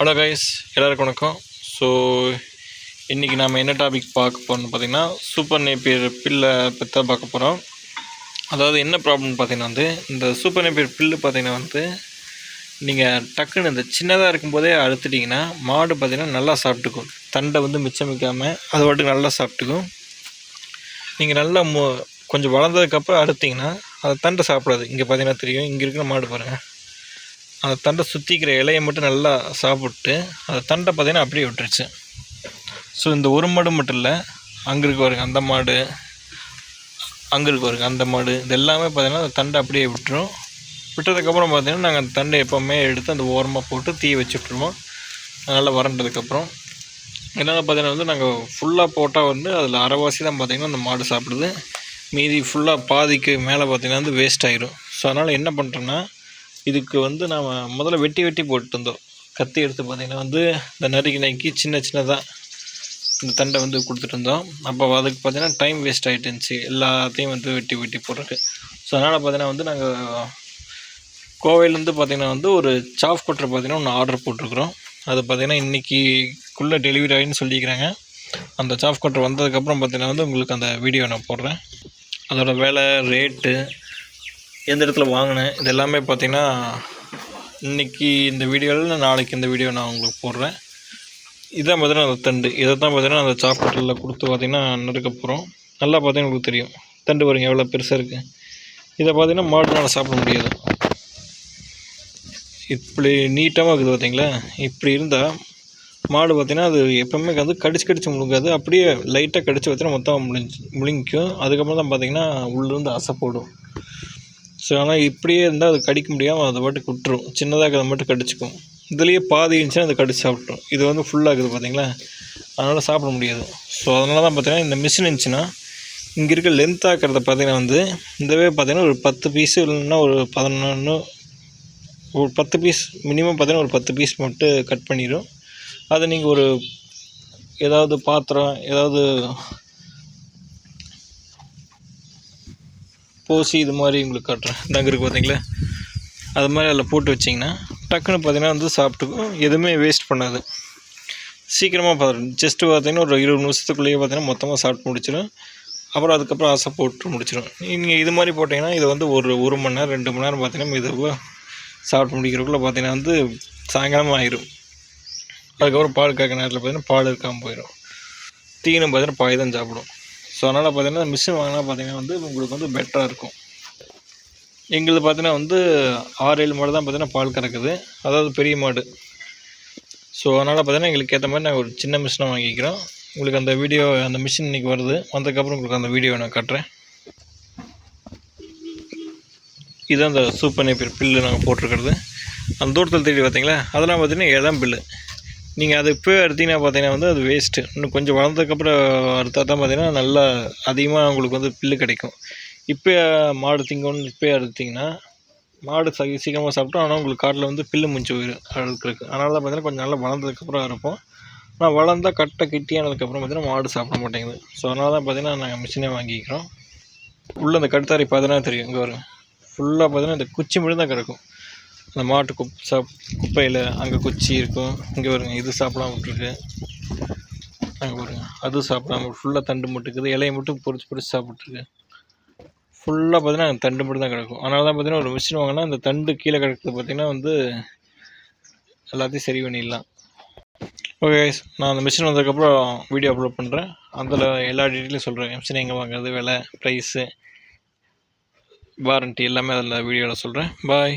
Hello guys, எல்லாருக்கும் வணக்கம். So இன்றைக்கி நாம் என்ன டாபிக் பார்க்க போகிறோம்னு பார்த்திங்கன்னா, சூப்பர் நேப்பியர் பில்லை பற்றி தான் பார்க்க போகிறோம். அதாவது என்ன ப்ராப்ளம்னு பார்த்திங்கன்னா இந்த சூப்பர் நேப்பியர் பில்லு பார்த்திங்கன்னா நீங்கள் டக்குன்னு இந்த சின்னதாக இருக்கும்போதே அறுத்துட்டிங்கன்னா மாடு பார்த்திங்கன்னா நல்லா சாப்பிட்டுக்கும். தண்டை மிச்சம் வைக்காமல் அது பாட்டுக்கு நல்லா சாப்பிட்டுக்கும். நீங்கள் நல்லா கொஞ்சம் வளர்ந்ததுக்கப்புறம் அறுத்திங்கன்னா அது தண்டை சாப்பிடாது. இங்கே பார்த்திங்கன்னா தெரியும், இங்கே இருக்கிற மாடு பாருங்கள், அந்த தண்டை சுற்றிக்கிற இலையை மட்டும் நல்லா சாப்பிட்டு அந்த தண்டை பார்த்திங்கன்னா அப்படியே விட்டுருச்சு. ஸோ இந்த ஒரு மாடு மட்டும் இல்லை, அங்கே இருக்க பாருங்க அந்த மாடு, அங்கே இருக்க பாருங்க அந்த மாடு, இது எல்லாமே பார்த்திங்கன்னா அந்த தண்டை அப்படியே விட்டுரும். விட்டதுக்கப்புறம் பார்த்திங்கன்னா நாங்கள் அந்த தண்டை எப்போவுமே எடுத்து அந்த ஓரமாக போட்டு தீ வச்சு விட்ருவோம். நல்லா வறண்டதுக்கப்புறம் இதனால் பார்த்திங்கன்னா நாங்கள் ஃபுல்லாக போட்டால் அதில் அரைவாசி தான் பார்த்திங்கன்னா அந்த மாடு சாப்பிடுது. மீதி ஃபுல்லாக பாதிக்கு மேலே பார்த்திங்கன்னா வேஸ்ட் ஆகிரும். ஸோ அதனால் என்ன பண்ணுறோன்னா, இதுக்கு நாம் முதல்ல வெட்டி போட்டு இருந்தோம். கத்தி எடுத்து பார்த்திங்கன்னா இந்த நறுக்கி சின்ன சின்னதாக இந்த தண்டை கொடுத்துட்டு இருந்தோம். அப்போ அதுக்கு பார்த்திங்கன்னா டைம் வேஸ்ட் ஆகிட்டு இருந்துச்சு, எல்லாத்தையும் வெட்டி போடுறதுக்கு. ஸோ அதனால் பார்த்திங்கன்னா நாங்கள் கோவையிலேருந்து பார்த்திங்கன்னா ஒரு சாஃப் கட்டர் பார்த்திங்கன்னா ஒன்று ஆர்டர் போட்டிருக்குறோம். அது பார்த்திங்கன்னா இன்றைக்கிக்குள்ளே டெலிவரி ஆகின்னு சொல்லிக்கிறாங்க. அந்த சாஃப் கட்டர் வந்ததுக்கப்புறம் பார்த்திங்கன்னா உங்களுக்கு அந்த வீடியோ நான் போடுறேன். அதோடய விலை, ரேட்டு, எந்த இடத்துல வாங்கினேன், இது எல்லாமே பார்த்திங்கன்னா இன்றைக்கி இந்த வீடியோவில், நாளைக்கு இந்த வீடியோ நான் உங்களுக்கு போடுறேன். இதான் பார்த்திங்கன்னா அந்த தண்டு, இதை தான் பார்த்திங்கன்னா அந்த சாப்பிட்டில் கொடுத்து பார்த்திங்கன்னா நறுக்க போகிறோம். நல்லா பார்த்திங்கன்னா உங்களுக்கு தெரியும், தண்டு பாருங்க எவ்வளோ பெருசாக இருக்குது. இதை பார்த்திங்கன்னா மாடுனால் சாப்பிட முடியாது. இப்படி நீட்டமாக இருக்குது பார்த்திங்களா. இப்படி இருந்தால் மாடு பார்த்திங்கன்னா அது எப்போவுமே கடிச்சு முழுங்காது. அப்படியே லைட்டாக கடிச்சு பார்த்திங்கன்னா மொத்தம் முழுங்கிக்கும். அதுக்கப்புறம் தான் பார்த்திங்கன்னா உள்ளேருந்து அசை போடும். ஸோ ஆனால் இப்படியே இருந்தால் அது கடிக்க முடியாமல் அதை பாட்டுக்கு விட்டுரும். சின்னதாக அதை மட்டும் கடிச்சிக்கும். இதுலேயே பாதி இருந்துச்சுன்னா அதை கடிச்சு சாப்பிட்ரும். இது ஃபுல்லாக இருக்குது பார்த்திங்களா, அதனால் சாப்பிட முடியாது. ஸோ அதனால தான் பார்த்திங்கன்னா இந்த மிஷின் இருந்துச்சுன்னா இங்கே இருக்க லென்த் ஆக்கிறத பார்த்திங்கன்னா இந்தவே பார்த்திங்கன்னா ஒரு 10 பீஸு இல்லைன்னா ஒரு 11, ஒரு 10 பீஸ் மினிமம் பார்த்திங்கன்னா ஒரு 10 பீஸ் மட்டும் கட் பண்ணிடும். அதை நீங்கள் ஒரு ஏதாவது பாத்திரம், ஏதாவது போசி இது மாதிரி உங்களுக்கு காட்டுறேன், இந்தாங்க இருக்குது பார்த்திங்களா, அது மாதிரி அதில் போட்டு வச்சிங்கன்னா டக்குன்னு பார்த்திங்கன்னா சாப்பிட்டுக்கும். எதுவுமே வேஸ்ட் பண்ணாது. சீக்கிரமாக பார்த்துடும். ஜஸ்ட்டு பார்த்திங்கன்னா ஒரு 20 நிமிஷத்துக்குள்ளேயே பார்த்திங்கன்னா மொத்தமாக சாப்பிட்டு முடிச்சிடும். அப்புறம் அதுக்கப்புறம் ஆசை போட்டு முடிச்சிடும். நீங்கள் இது மாதிரி போட்டிங்கன்னா இதை ஒரு மணி நேரம் 2 மணி நேரம் பார்த்திங்கன்னா இதுவாக சாப்பிட்டு முடிக்கிறதுக்குள்ளே பார்த்திங்கன்னா சாயங்காலம் ஆயிடும். அதுக்கப்புறம் பால் கேட்குற நேரத்தில் பார்த்திங்கன்னா பால் இருக்காமல் போயிடும். தீனும் பார்த்திங்கன்னா பாய் தான் சாப்பிடும். ஸோ அதனால் பார்த்திங்கன்னா மிஷின் வாங்கினா பார்த்திங்கன்னா உங்களுக்கு பெட்டராக இருக்கும். எங்களுக்கு பார்த்திங்கன்னா 6-7 மாடு தான் பார்த்திங்கன்னா பால் கறக்குது, அதாவது பெரிய மாடு. ஸோ அதனால் பார்த்திங்கன்னா எங்களுக்கு ஏற்ற மாதிரி நாங்கள் ஒரு சின்ன மிஷினை வாங்கிக்கிறோம். உங்களுக்கு அந்த வீடியோ, அந்த மிஷின் இன்றைக்கி வருது, வந்ததுக்கப்புறம் உங்களுக்கு அந்த வீடியோ நான் காட்டுறேன். இதுதான் அந்த சூப்பர் நேப்பியர் பில்லு நாங்கள் போட்டிருக்கிறது. அந்த தூரத்தில் தேடி பார்த்திங்களா, அதெல்லாம் பார்த்திங்கன்னா இடம் பில்லு. நீங்கள் அது இப்போ அறுத்திங்கன்னா பார்த்திங்கன்னா அது வேஸ்ட்டு. இன்னும் கொஞ்சம் வளர்ந்ததுக்கப்புறம் அறுத்தா தான் பார்த்திங்கன்னா நல்லா அதிகமாக உங்களுக்கு பில்லு கிடைக்கும். இப்போ மாடு திங்கணும்னு இப்போ அறுத்திங்கன்னா மாடு சீக்கிரமாக சாப்பிட்டோம். ஆனால் உங்களுக்கு காட்டில் பில்லு முடிஞ்சு போயிடும் அறுக்கிறதுக்கு. அதனால தான் பார்த்திங்கன்னா கொஞ்சம் நல்லா வளர்ந்ததுக்கப்புறம் அறுப்போம். ஆனால் வளர்ந்தால் கட்டியானதுக்கப்புறம் பார்த்திங்கன்னா மாடு சாப்பிட மாட்டேங்குது. ஸோ அதனால தான் பார்த்திங்கன்னா நாங்கள் மிஷினே வாங்கிக்கிறோம். உள்ளே அந்த கடுத்தாரி பார்த்தீங்கன்னா தெரியும், இங்கே வரும் ஃபுல்லாக பார்த்திங்கன்னா இந்த குச்சி மட்டும் தான் கிடக்கும். அந்த மாட்டு குப்பையில் அங்கே குச்சி இருக்கும். இங்கே வருங்க, இது சாப்பிடாம விட்டுருக்கு. அங்கே பாருங்க, அது சாப்பிடாம ஃபுல்லாக தண்டு மட்டுக்குது. இலையை மட்டும் பொறிச்சு சாப்பிட்ருக்கு. ஃபுல்லாக பார்த்திங்கன்னா அங்கே தண்டு மட்டும் தான் கிடக்கும். அதனால தான் பார்த்திங்கன்னா ஒரு மிஷின் வாங்கினா இந்த தண்டு கீழே கிடக்குறது பார்த்திங்கன்னா எல்லாத்தையும் சரி பண்ணிடலாம். ஓகே கைஸ், நான் அந்த மிஷின் வந்ததுக்கப்புறம் வீடியோ அப்லோட் பண்ணுறேன். அதில் எல்லா டீட்டெயிலும் சொல்கிறேன். மிஷின் எங்கே வாங்குறது, விலை, ப்ரைஸு, வாரண்ட்டி எல்லாமே அதில் வீடியோவில் சொல்கிறேன். பாய்.